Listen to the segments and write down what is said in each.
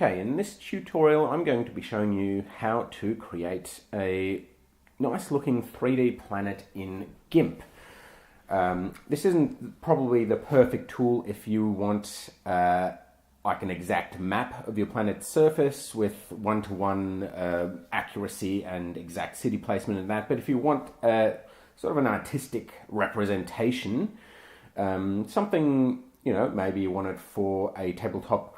Okay, in this tutorial I'm going to be showing you how to create a nice looking 3D planet in GIMP. This isn't probably the perfect tool if you want like an exact map of your planet's surface with one-to-one accuracy and exact city placement and that, but if you want sort of an artistic representation, something, you know, maybe you want it for a tabletop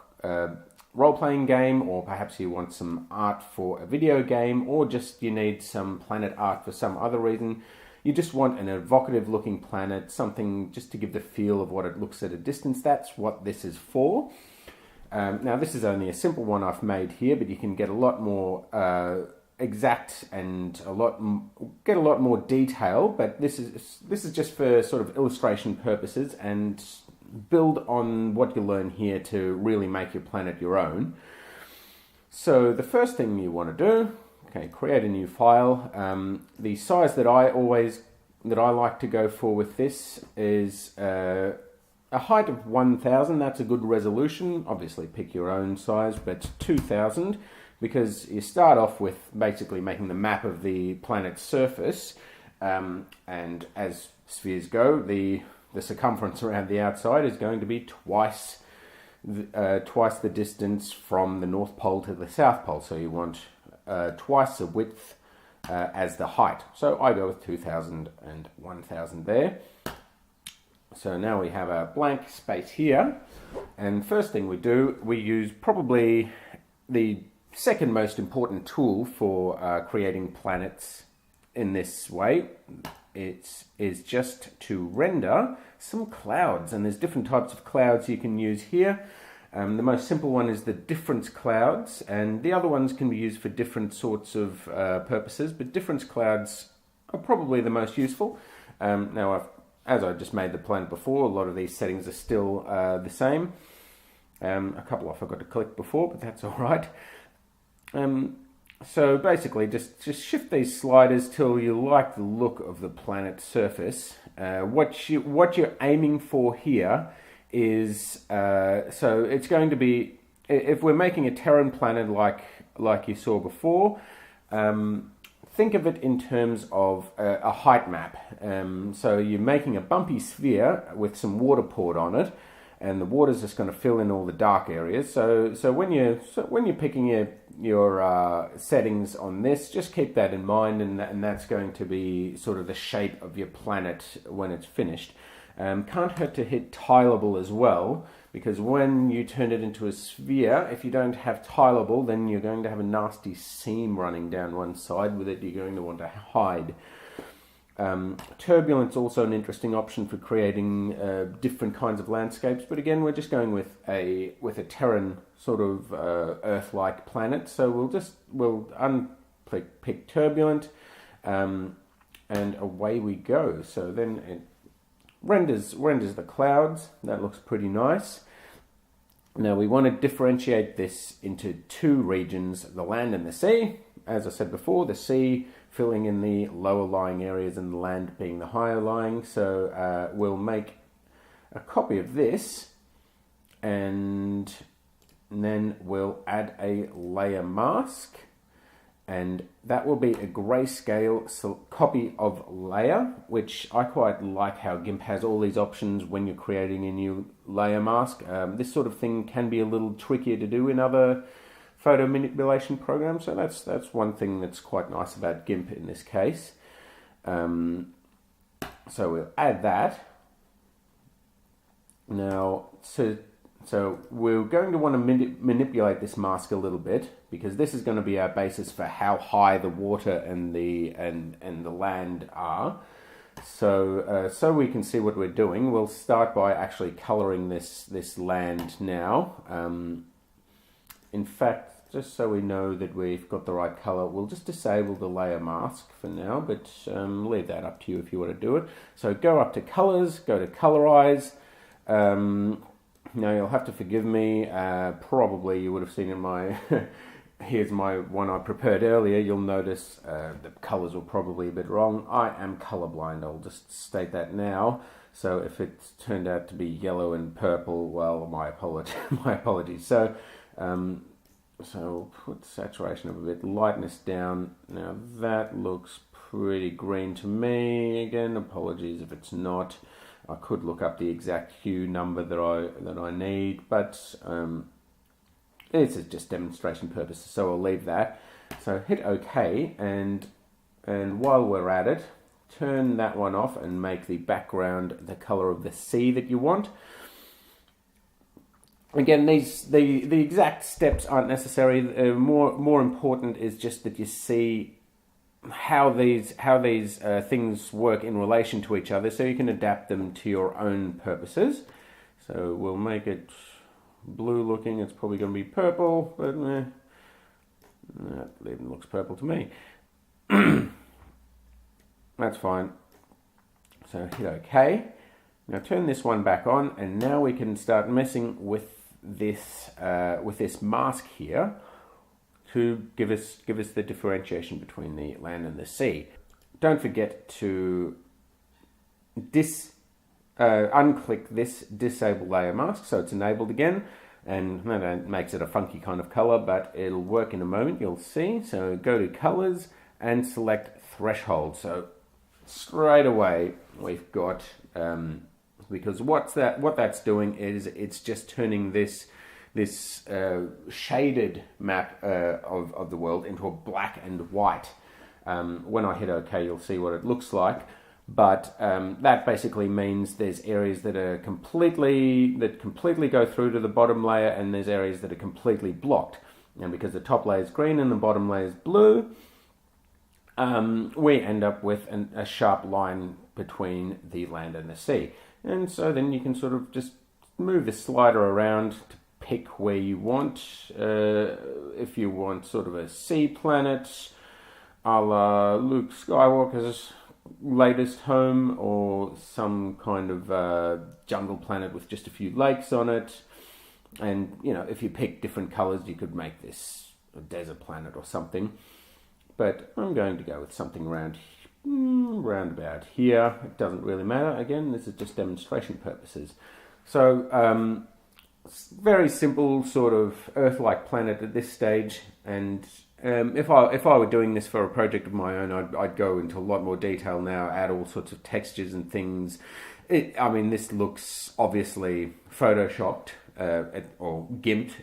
role-playing game, or perhaps you want some art for a video game, or just you need some planet art for some other reason. You just want an evocative looking planet, something just to give the feel of what it looks at a distance. That's what this is for. Now this is only a simple one I've made here, but you can get a lot more exact and get a lot more detail, but this is just for sort of illustration purposes and build on what you learn here to really make your planet your own. So the first thing you want to do, okay, create a new file. The size that I like to go for with this is a height of 1000. That's a good resolution. Obviously pick your own size, but 2000, because you start off with basically making the map of the planet's surface, and as spheres go, the circumference around the outside is going to be twice the distance from the North Pole to the South Pole. So you want twice the width as the height. So I go with 2000 and 1000 there. So now we have a blank space here. And first thing we do, we use probably the second most important tool for creating planets in this way. It is just to render some clouds, and there's different types of clouds you can use here. The most simple one is the difference clouds, and the other ones can be used for different sorts of purposes, but difference clouds are probably the most useful. Now, as I just made the planet before, a lot of these settings are still the same. A couple I forgot to click before, but that's all right. So basically, just shift these sliders till you like the look of the planet's surface. What you're aiming for here is, so it's going to be, if we're making a Terran planet like you saw before, think of it in terms of a height map. So you're making a bumpy sphere with some water poured on it, and the water's just going to fill in all the dark areas. So when you're picking your settings on this, just keep that in mind, and that's going to be sort of the shape of your planet when it's finished. Can't hurt to hit tileable as well, because when you turn it into a sphere, if you don't have tileable, then you're going to have a nasty seam running down one side with it. You're going to want to hide. Turbulence also an interesting option for creating different kinds of landscapes, but again we're just going with a Terran sort of Earth-like planet. So we'll unpick Turbulent, and away we go. So then it renders the clouds. That looks pretty nice. Now we want to differentiate this into two regions, the land and the sea. As I said before, the sea filling in the lower lying areas and the land being the higher lying. So we'll make a copy of this, and then we'll add a layer mask, and that will be a grayscale copy of layer, which I quite like how GIMP has all these options when you're creating a new layer mask. This sort of thing can be a little trickier to do in other photo manipulation programs, so that's one thing that's quite nice about GIMP in this case. So we'll add that. Now, so we're going to want to manipulate this mask a little bit, because this is going to be our basis for how high the water and the land are. So we can see what we're doing, we'll start by actually coloring this land now. In fact, just so we know that we've got the right color, we'll just disable the layer mask for now, but leave that up to you if you want to do it. So go up to colors, go to Colorize. Now you'll have to forgive me, probably you would have seen in my, here's my one I prepared earlier. You'll notice the colors were probably a bit wrong. I am colorblind, I'll just state that now. So if it's turned out to be yellow and purple, well, my apologies. So So we'll put saturation up a bit, lightness down. Now that looks pretty green to me. Again, apologies if it's not. I could look up the exact hue number that I need, but this is just demonstration purposes, so I'll leave that. So hit OK, and while we're at it, turn that one off and make the background the color of the sea that you want. Again, the exact steps aren't necessary. More important is just that you see how these things work in relation to each other, so you can adapt them to your own purposes. So we'll make it blue looking. It's probably going to be purple, but that even looks purple to me. That's fine. So hit OK. Now turn this one back on, and now we can start messing with this mask here to give us the differentiation between the land and the sea. Don't forget to unclick this disable layer mask so it's enabled again, and that makes it a funky kind of color, but it'll work in a moment, you'll see. So go to colors and select threshold. So straight away we've got because what that's doing is it's just turning this shaded map of the world into a black and white. When I hit OK, you'll see what it looks like. But that basically means there's areas that are completely go through to the bottom layer, and there's areas that are completely blocked. And because the top layer is green and the bottom layer is blue, we end up with a sharp line between the land and the sea. And so then you can sort of just move the slider around to pick where you want. If you want sort of a sea planet, a la Luke Skywalker's latest home, or some kind of jungle planet with just a few lakes on it. And, you know, if you pick different colors, you could make this a desert planet or something. But I'm going to go with something round about here. It doesn't really matter. Again, this is just demonstration purposes. So very simple sort of Earth-like planet at this stage. And if I were doing this for a project of my own, I'd go into a lot more detail now, add all sorts of textures and things. I mean, this looks obviously photoshopped or gimped,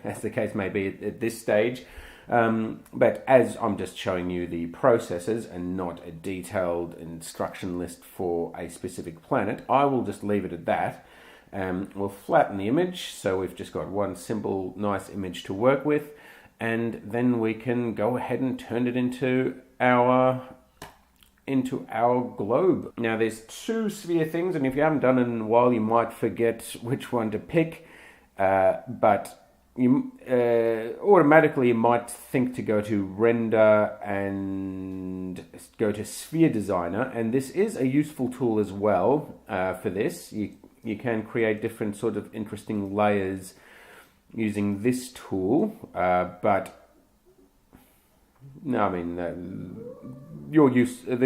as the case may be at this stage. But as I'm just showing you the processes and not a detailed instruction list for a specific planet, I will just leave it at that. We'll flatten the image, so we've just got one simple, nice image to work with, and then we can go ahead and turn it into our globe. Now there's two sphere things, and if you haven't done it in a while, you might forget which one to pick, but you automatically you might think to go to render and go to sphere designer, and this is a useful tool as well for this. You can create different sort of interesting layers using this tool, but no, I mean the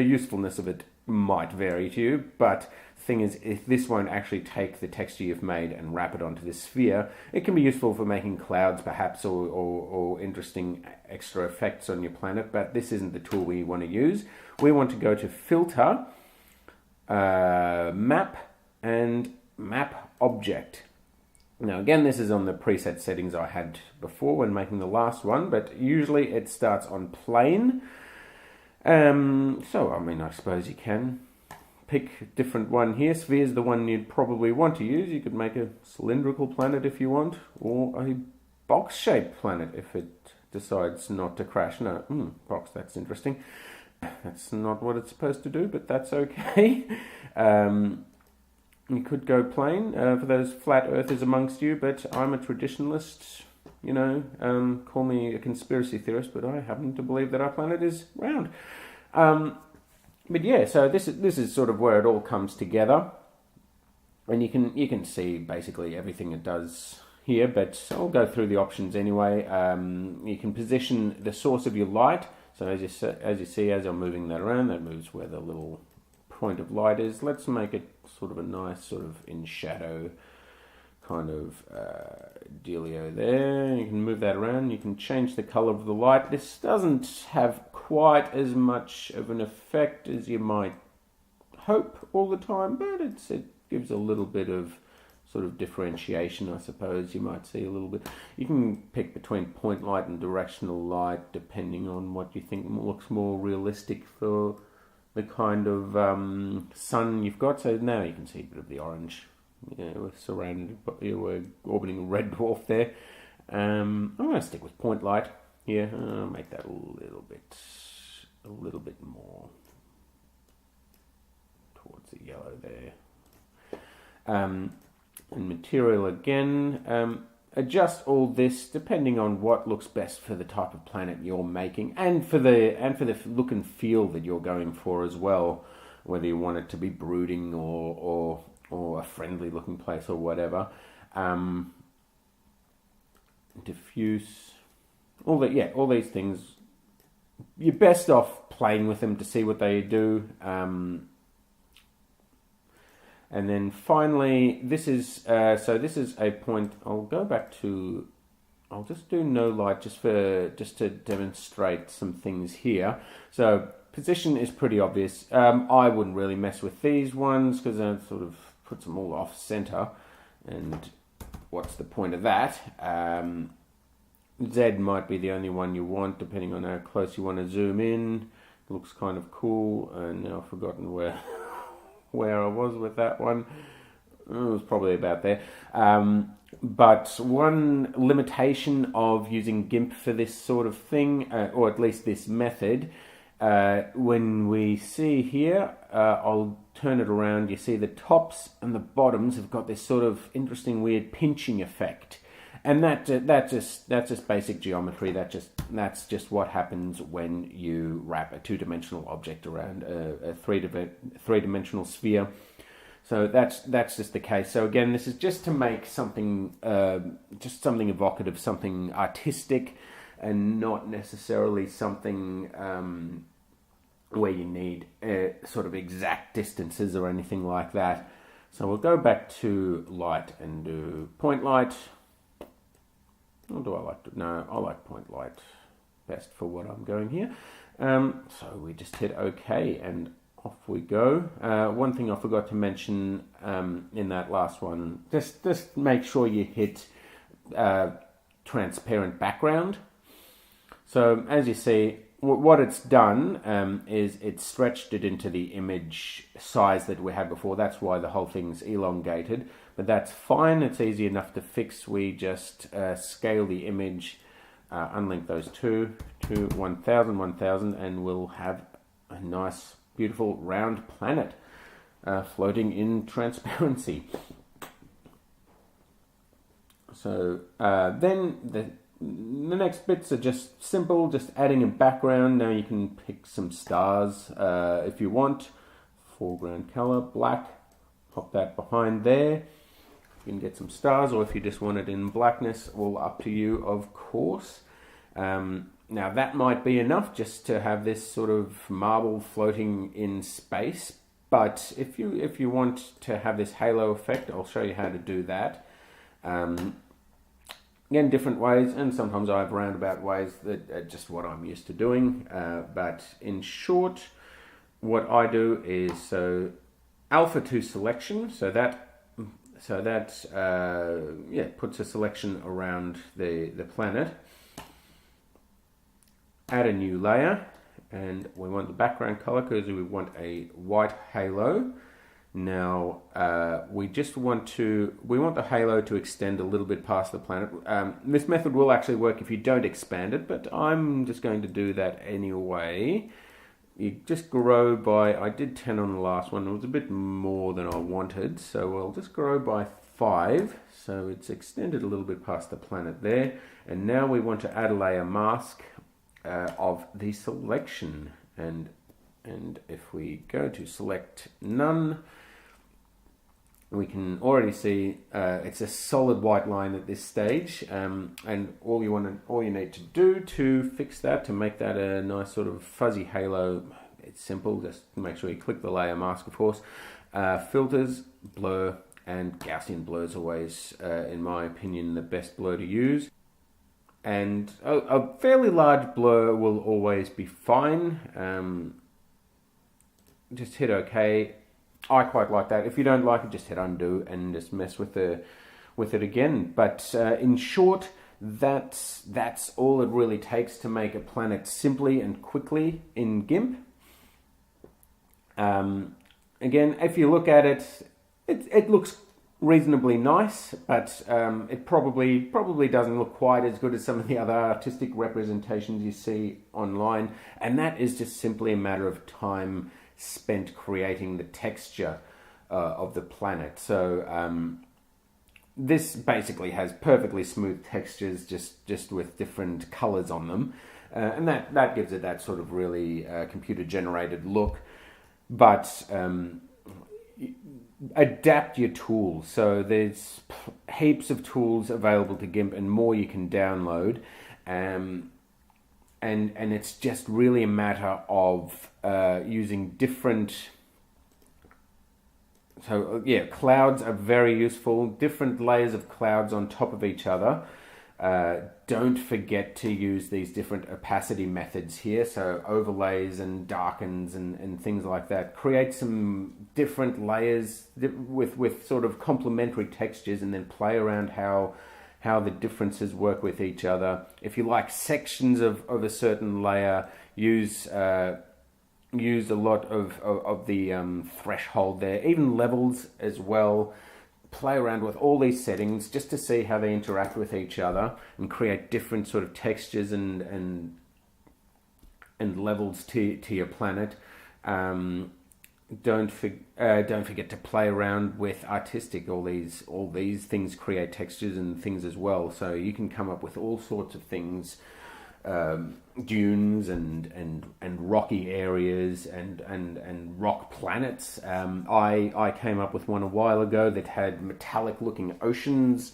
usefulness of it might vary to you, but the thing is, if this won't actually take the texture you've made and wrap it onto this sphere, it can be useful for making clouds perhaps, or interesting extra effects on your planet, but this isn't the tool we want to use. We want to go to filter, map, and map object. Now again, this is on the preset settings I had before when making the last one, but usually it starts on plane. So I mean, I suppose you can pick a different one here. Sphere is the one you'd probably want to use. You could make a cylindrical planet if you want, or a box-shaped planet if it decides not to crash. No, box, that's interesting. That's not what it's supposed to do, but that's okay. You could go plane for those flat earthers amongst you, but I'm a traditionalist, you know, call me a conspiracy theorist, but I happen to believe that our planet is round. But yeah, so this is sort of where it all comes together, and you can see basically everything it does here, but I'll go through the options anyway. You can position the source of your light, so as you see, as I'm moving that around, that moves where the little point of light is. Let's make it sort of a nice sort of in shadow kind of dealio there. You can move that around. You can change the color of the light. This doesn't have quite as much of an effect as you might hope all the time, but it gives a little bit of sort of differentiation, I suppose. You might see a little bit. You can pick between point light and directional light depending on what you think looks more realistic for the kind of sun you've got. So now you can see a bit of the orange. Yeah, we're surrounded, we're orbiting a red dwarf there. I'm going to stick with point light here. I'll make that a little bit more towards the yellow there. And material again. Adjust all this depending on what looks best for the type of planet you're making, and for the look and feel that you're going for as well. Whether you want it to be brooding or a friendly looking place or whatever. Diffuse, all these things. You're best off playing with them to see what they do. And then finally, this is a point. I'll just do no light just to demonstrate some things here. So position is pretty obvious. I wouldn't really mess with these ones because that sort of puts them all off center. And what's the point of that? Z might be the only one you want, depending on how close you want to zoom in. It looks kind of cool. And now I've forgotten where I was with that one. It was probably about there. But one limitation of using GIMP for this sort of thing, or at least this method, when we see here, I'll turn it around. You see the tops and the bottoms have got this sort of interesting, weird pinching effect. And that's just basic geometry. That's just what happens when you wrap a two-dimensional object around a three-dimensional sphere. So that's just the case. So again, this is just to make something evocative, something artistic, and not necessarily something where you need sort of exact distances or anything like that. So we'll go back to light and do point light. Or do I like to? No, I like point light best for what I'm going here. So we just hit OK and off we go. One thing I forgot to mention in that last one, just make sure you hit transparent background. So as you see, what it's done is it's stretched it into the image size that we had before. That's why the whole thing's elongated. But that's fine. It's easy enough to fix. We just scale the image, unlink those two to 1000, 1000, and we'll have a nice, beautiful, round planet floating in transparency. So then the next bits are just simple, just adding a background. Now you can pick some stars if you want. Foreground color, black. Pop that behind there. You can get some stars, or if you just want it in blackness, all up to you, of course. Now that might be enough just to have this sort of marble floating in space. But if you want to have this halo effect, I'll show you how to do that. Again, different ways, and sometimes I have roundabout ways that are just what I'm used to doing. But in short, what I do is alpha to selection, so that puts a selection around the planet. Add a new layer, and we want the background color because we want a white halo. Now we want the halo to extend a little bit past the planet. This method will actually work if you don't expand it, but I'm just going to do that anyway. You just grow by, I did 10 on the last one, it was a bit more than I wanted, so we'll just grow by 5, so it's extended a little bit past the planet there. And now we want to add a layer mask of the selection, and if we go to select none, we can already see it's a solid white line at this stage, and all you need to do to fix that, to make that a nice sort of fuzzy halo, it's simple. Just make sure you click the layer mask, of course, filters, blur, and Gaussian blur is always, in my opinion, the best blur to use. And a fairly large blur will always be fine. Just hit OK. I quite like that. If you don't like it, just hit undo and just mess with it again. But in short, that's all it really takes to make a planet simply and quickly in GIMP. Again, if you look at it, it looks reasonably nice, but it probably doesn't look quite as good as some of the other artistic representations you see online, and that is just simply a matter of time spent creating the texture of the planet. So this basically has perfectly smooth textures, just with different colors on them, and that gives it that sort of really computer generated look. But adapt your tools. So there's heaps of tools available to GIMP and more you can download. And it's just really a matter of using different... So yeah, clouds are very useful. Different layers of clouds on top of each other. Don't forget to use these different opacity methods here. So overlays and darkens and things like that. Create some different layers with sort of complementary textures, and then play around how the differences work with each other. If you like sections of a certain layer, use a lot of the threshold there, even levels as well. Play around with all these settings just to see how they interact with each other and create different sort of textures and levels to your planet. Don't forget to play around with artistic. All these things create textures and things as well. So you can come up with all sorts of things. Dunes and rocky areas and rock planets. I came up with one a while ago that had metallic looking oceans.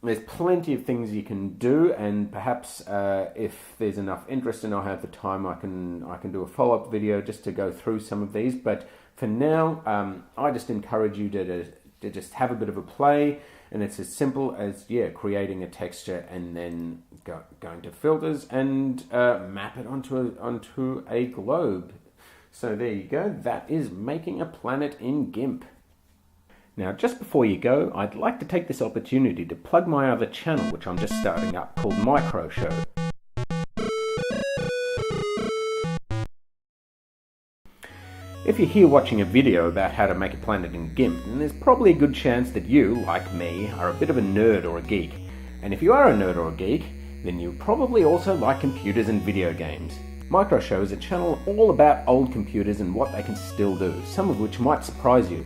There's plenty of things you can do, and perhaps if there's enough interest and I have the time, I can do a follow-up video just to go through some of these. But for now, I just encourage you to just have a bit of a play. And it's as simple as, creating a texture and then going to filters and map it onto a globe. So there you go. That is making a planet in GIMP. Now, just before you go, I'd like to take this opportunity to plug my other channel, which I'm just starting up, called Micro Show. If you're here watching a video about how to make a planet in GIMP, then there's probably a good chance that you, like me, are a bit of a nerd or a geek. And if you are a nerd or a geek, then you probably also like computers and video games. Micro Show is a channel all about old computers and what they can still do, some of which might surprise you.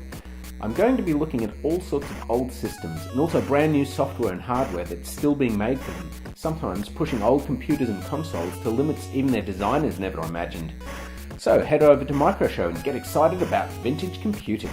I'm going to be looking at all sorts of old systems and also brand new software and hardware that's still being made for them, sometimes pushing old computers and consoles to limits even their designers never imagined. So head over to Micro Show and get excited about vintage computing.